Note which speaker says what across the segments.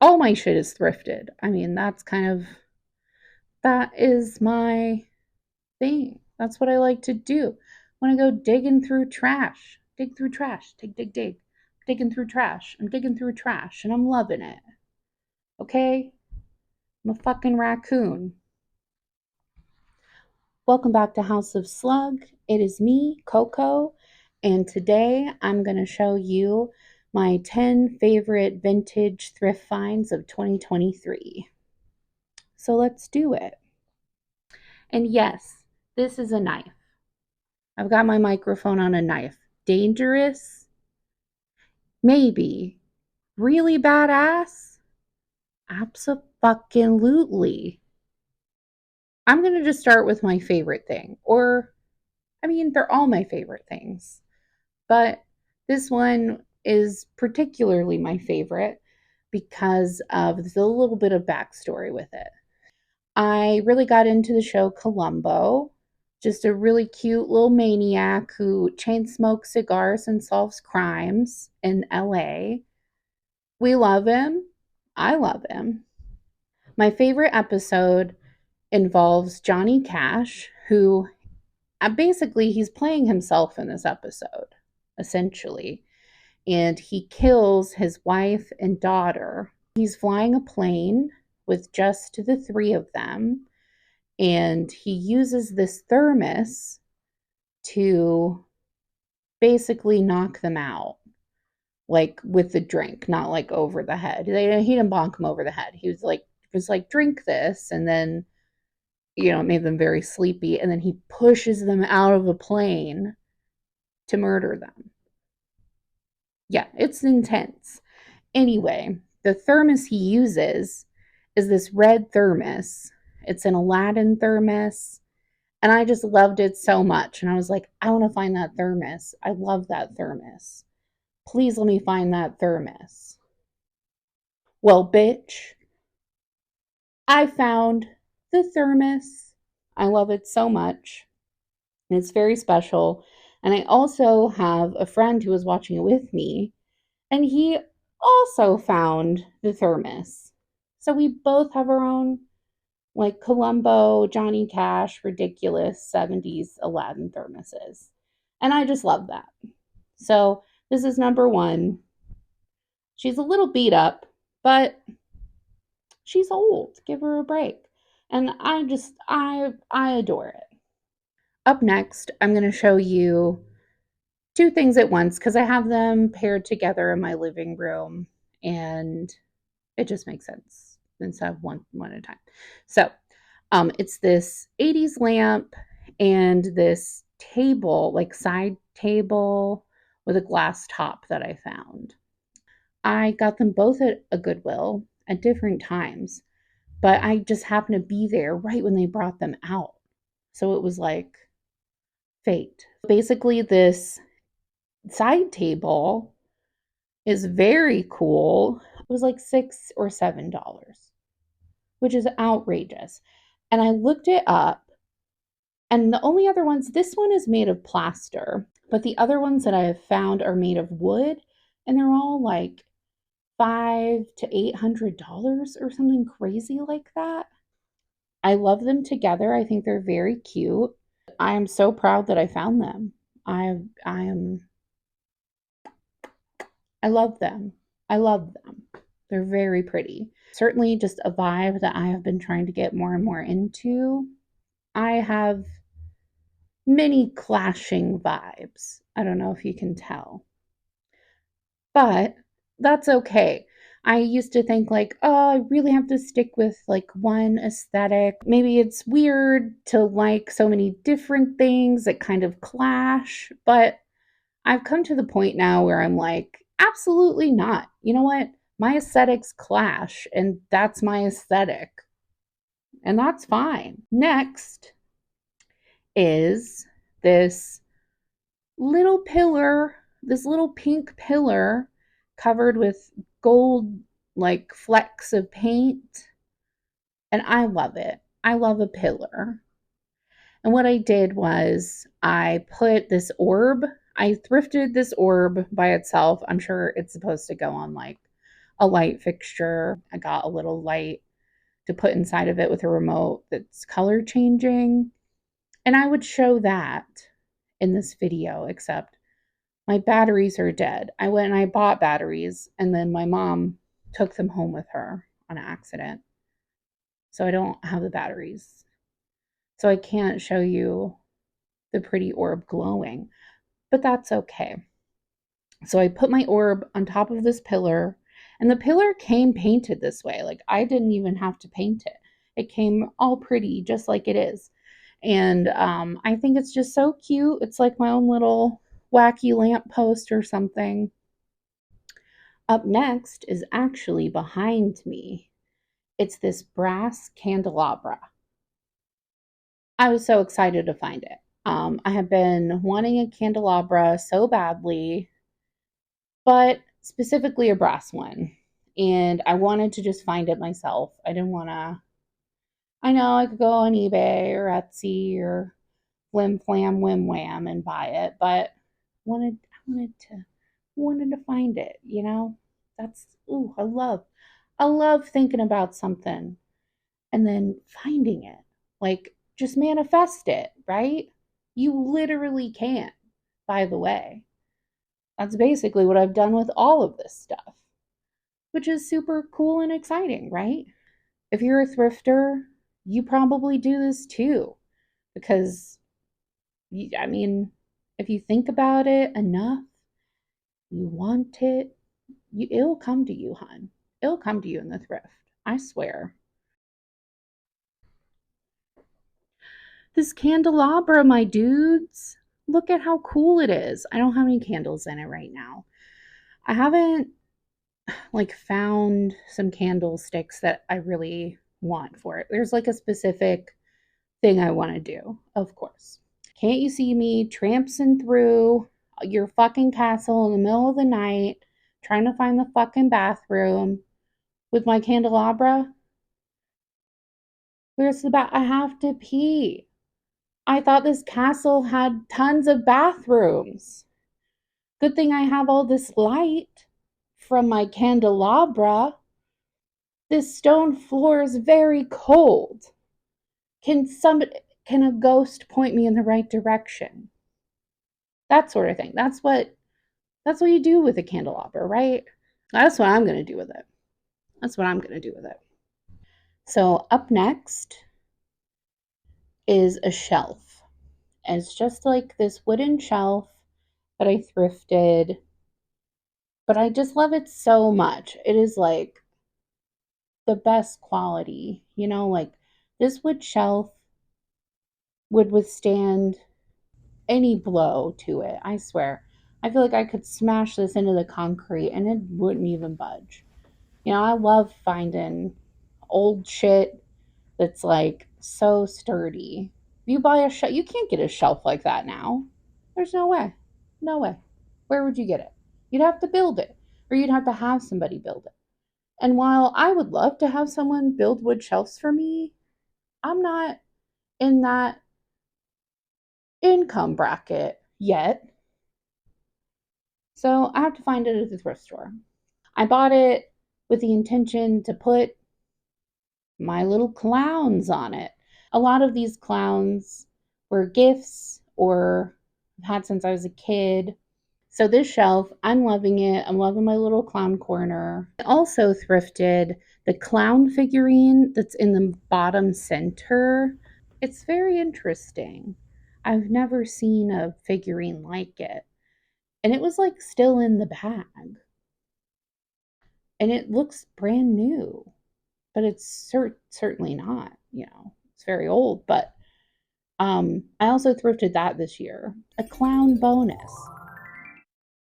Speaker 1: all my shit is thrifted. I mean, that is my thing. That's what I like to do. When I go digging through trash, dig through trash, dig, dig, dig, digging through trash. I'm digging through trash and I'm loving it. Okay? I'm a fucking raccoon. Welcome back to House of Slug. It is me, Coco, and today I'm going to show you my 10 favorite vintage thrift finds of 2023. So let's do it. And yes, this is a knife. I've got my microphone on a knife. Dangerous? Maybe. Really badass? Abso-fucking-lutely. I'm going to just start with my favorite thing. They're all my favorite things. But this one is particularly my favorite because of the little bit of backstory with it. I really got into the show Columbo, just a really cute little maniac who chain smokes cigars and solves crimes in LA. We love him. I love him. My favorite episode involves Johnny Cash, who basically he's playing himself in this episode, essentially. And he kills his wife and daughter. He's flying a plane with just the three of them, and he uses this thermos to basically knock them out, like with the drink, not like over the head. He didn't bonk them over the head. He was like, drink this, and then it made them very sleepy, and then he pushes them out of a plane to murder them. Yeah, it's intense. Anyway, the thermos he uses is this red thermos. It's an Aladdin thermos. And I just loved it so much. And I was like, I want to find that thermos. I love that thermos. Please let me find that thermos. Well, bitch, I found the thermos. I love it so much. And it's very special. And I also have a friend who was watching it with me, and he also found the thermos. So we both have our own, like, Columbo, Johnny Cash, ridiculous 70s Aladdin thermoses. And I just love that. So this is number one. She's a little beat up, but she's old. Give her a break. And I adore it. Up next, I'm going to show you two things at once because I have them paired together in my living room, and it just makes sense instead of one at a time. So it's this 80s lamp and this table, like side table with a glass top that I found. I got them both at a Goodwill at different times, but I just happened to be there right when they brought them out. So it was like fate. Basically, this side table is very cool. It was like $6 or $7, which is outrageous. And I looked it up, and the only other ones, this one is made of plaster, but the other ones that I have found are made of wood, and they're all like $500 to $800 or something crazy like that. I love them together. I think they're very cute. I am so proud that I found them. I am I love them. I love them. They're very pretty. Certainly just a vibe that I have been trying to get more and more into. I have many clashing vibes. I don't know if you can tell. But that's okay. I used to think like, oh, I really have to stick with like one aesthetic. Maybe it's weird to like so many different things that kind of clash, but I've come to the point now where I'm like, absolutely not. You know what? My aesthetics clash, and that's my aesthetic. And that's fine. Next is this little pillar, this little pink pillar covered with gold, like flecks of paint. And I love it. I love a pillar. And what I did was I put this orb, I thrifted this orb by itself. I'm sure it's supposed to go on like a light fixture. I got a little light to put inside of it with a remote that's color changing. And I would show that in this video, except my batteries are dead. I went and I bought batteries, and then my mom took them home with her on accident. So I don't have the batteries. So I can't show you the pretty orb glowing, but that's okay. So I put my orb on top of this pillar, and the pillar came painted this way. Like I didn't even have to paint it. It came all pretty, just like it is. And I think it's just so cute. It's like my own little wacky lamppost or something. Up next is actually behind me. It's this brass candelabra. I was so excited to find it. I have been wanting a candelabra so badly, but specifically a brass one. And I wanted to just find it myself. I didn't want to. I know I could go on eBay or Etsy or Flim Flam Whim Wham and buy it, but I wanted to find it, you know? That's ooh, I love thinking about something and then finding it. Like just manifest it, right? You literally can, by the way. That's basically what I've done with all of this stuff, which is super cool and exciting, right? If you're a thrifter, you probably do this too because I mean, if you think about it enough, you want it, it'll come to you, hon. It'll come to you in the thrift. I swear. This candelabra, my dudes, look at how cool it is. I don't have any candles in it right now. I haven't like found some candlesticks that I really want for it. There's like a specific thing I want to do, of course. Can't you see me trampsing through your fucking castle in the middle of the night trying to find the fucking bathroom with my candelabra? Where's the bath? I have to pee. I thought this castle had tons of bathrooms. Good thing I have all this light from my candelabra. This stone floor is very cold. Can a ghost point me in the right direction? That sort of thing. That's what you do with a candelabra, right? That's what I'm going to do with it. That's what I'm going to do with it. So, up next is a shelf. And it's just like this wooden shelf that I thrifted, but I just love it so much. It is like the best quality, like this wood shelf would withstand any blow to it. I swear. I feel like I could smash this into the concrete and it wouldn't even budge. I love finding old shit that's like so sturdy. If you buy a shelf, you can't get a shelf like that now. There's no way. No way. Where would you get it? You'd have to build it, or you'd have to have somebody build it. And while I would love to have someone build wood shelves for me, I'm not in that income bracket yet. So I have to find it at the thrift store. I bought it with the intention to put my little clowns on it. A lot of these clowns were gifts or I've had since I was a kid. So this shelf, I'm loving it. I'm loving my little clown corner. I also thrifted the clown figurine that's in the bottom center. It's very interesting. I've never seen a figurine like it. And it was like still in the bag. And it looks brand new, but it's certainly not, it's very old. But I also thrifted that this year, a clown bonus.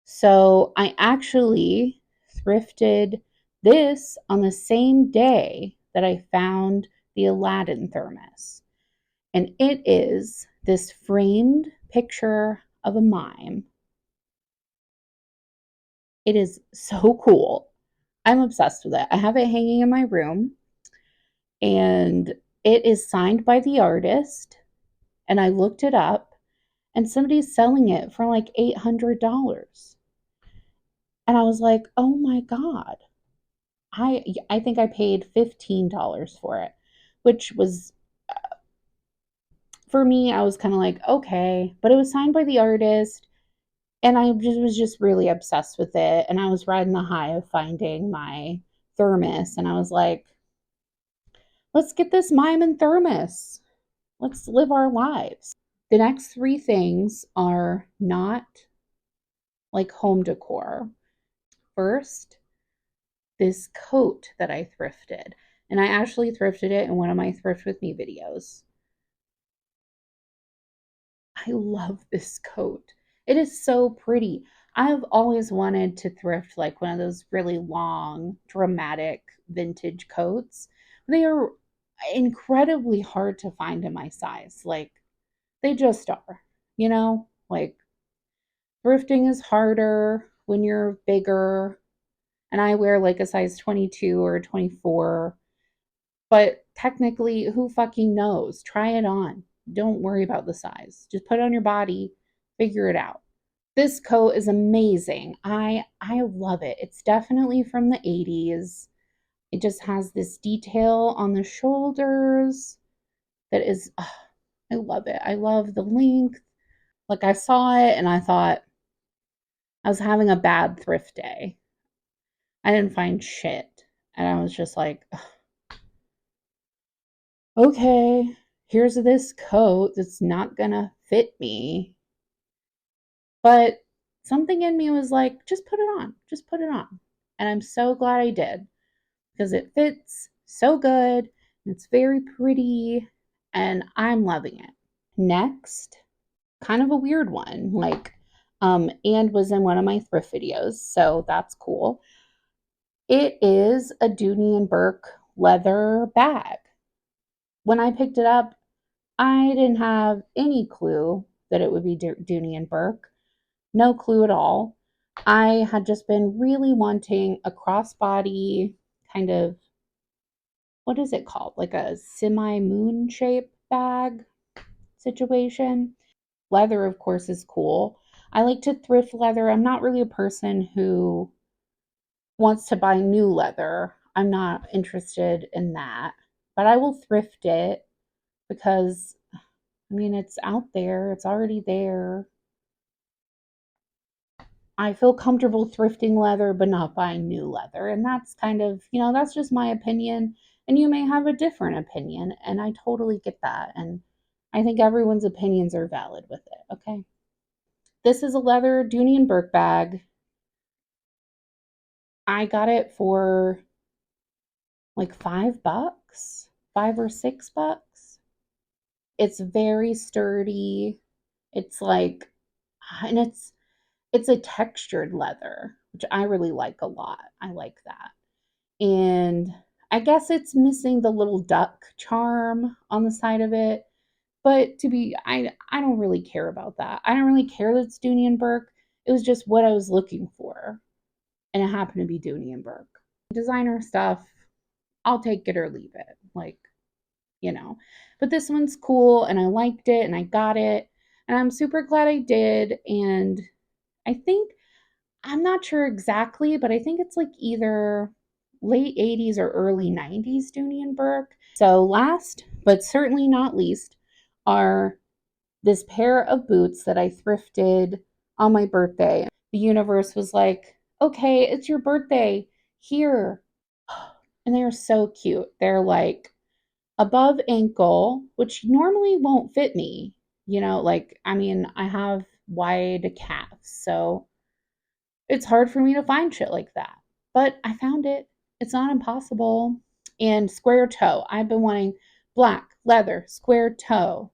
Speaker 1: So I actually thrifted this on the same day that I found the Aladdin thermos. And it is this framed picture of a mime. It is so cool. I'm obsessed with it. I have it hanging in my room and it is signed by the artist. And I looked it up and somebody's selling it for like $800. And I was like, oh my God, I think I paid $15 for it, which was for me, I was kind of like, okay, but it was signed by the artist, and I just was just really obsessed with it. And I was riding the high of finding my thermos, and I was like, let's get this mime and thermos. Let's live our lives. The next three things are not like home decor. First, this coat that I thrifted, and I actually thrifted it in one of my Thrift With Me videos. I love this coat. It is so pretty. I've always wanted to thrift like one of those really long, dramatic vintage coats. They are incredibly hard to find in my size. Like, they just are, you know? Like, thrifting is harder when you're bigger. And I wear like a size 22 or 24. But technically, who fucking knows? Try it on. Don't worry about the size. Just put it on your body, figure it out. This coat is amazing. I love it. It's definitely from the 80s. It just has this detail on the shoulders that is I love it. I love the length. Like, I saw it and I thought I was having a bad thrift day. I didn't find shit. And I was just like, okay, here's this coat that's not gonna fit me. But something in me was like, just put it on, just put it on. And I'm so glad I did because it fits so good. And it's very pretty and I'm loving it. Next, kind of a weird one, like, and was in one of my thrift videos, so that's cool. It is a Dooney and Burke leather bag. When I picked it up, I didn't have any clue that it would be Dooney and Burke. No clue at all. I had just been really wanting a crossbody kind of, what is it called? Like a semi moon shape bag situation. Leather, of course, is cool. I like to thrift leather. I'm not really a person who wants to buy new leather. I'm not interested in that. But I will thrift it because, I mean, it's out there, it's already there. I feel comfortable thrifting leather, but not buying new leather. And that's kind of, that's just my opinion. And you may have a different opinion. And I totally get that. And I think everyone's opinions are valid with it. Okay. This is a leather Dooney and Burke bag. I got it for like $5, $5 or $6. It's very sturdy. It's like, and it's a textured leather, which I really like a lot. I like that. And I guess it's missing the little duck charm on the side of it. But I don't really care about that. I don't really care that it's Dooney and Burke. It was just what I was looking for. And it happened to be Dooney and Burke. Designer stuff, I'll take it or leave it. Like, you know. But this one's cool and I liked it and I got it. And I'm super glad I did. And I think, I'm not sure exactly, but I think it's like either late 80s or early 90s Dooney and Burke. So last, but certainly not least, are this pair of boots that I thrifted on my birthday. The universe was like, okay, it's your birthday. Here. And they are so cute. They're like above ankle, which normally won't fit me. Like, I mean, I have wide calves, so it's hard for me to find shit like that. But I found it. It's not impossible. And square toe. I've been wanting black, leather, square toe,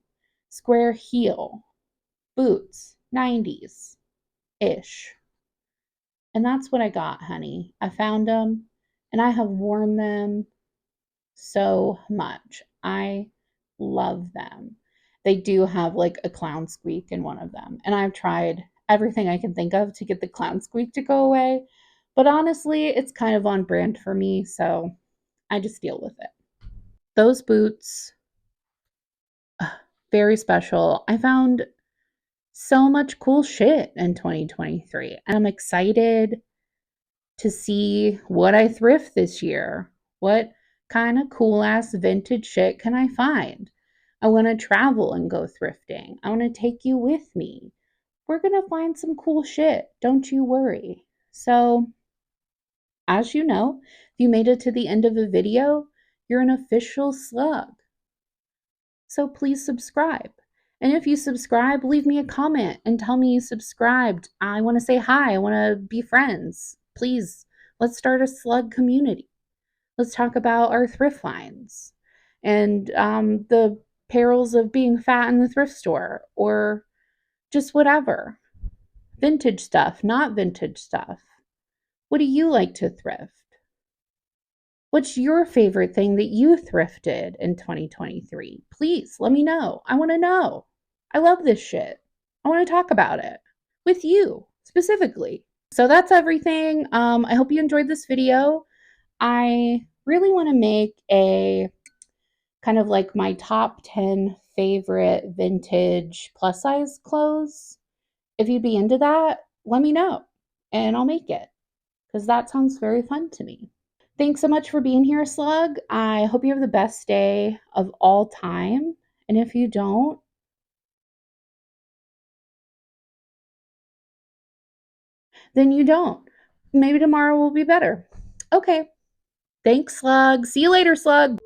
Speaker 1: square heel, boots, 90s ish. And that's what I got, honey. I found them and I have worn them so much. I love them. They do have like a clown squeak in one of them. And I've tried everything I can think of to get the clown squeak to go away. But honestly, it's kind of on brand for me. So I just deal with it. Those boots, very special. I found so much cool shit in 2023. And I'm excited to see what I thrift this year. What kind of cool ass vintage shit can I find? I want to travel and go thrifting. I want to take you with me. We're going to find some cool shit. Don't you worry. So, as you know, if you made it to the end of a video, you're an official slug. So please subscribe. And if you subscribe, leave me a comment and tell me you subscribed. I want to say hi. I want to be friends. Please, let's start a slug community. Let's talk about our thrift finds and the perils of being fat in the thrift store or just whatever. Vintage stuff, not vintage stuff. What do you like to thrift? What's your favorite thing that you thrifted in 2023? Please let me know. I want to know. I love this shit. I want to talk about it with you specifically. So that's everything. I hope you enjoyed this video. I really want to make a kind of like my top 10 favorite vintage plus size clothes. If you'd be into that, let me know and I'll make it because that sounds very fun to me. Thanks so much for being here, Slug. I hope you have the best day of all time. And if you don't, then you don't. Maybe tomorrow will be better. Okay. Thanks, Slug. See you later, Slug.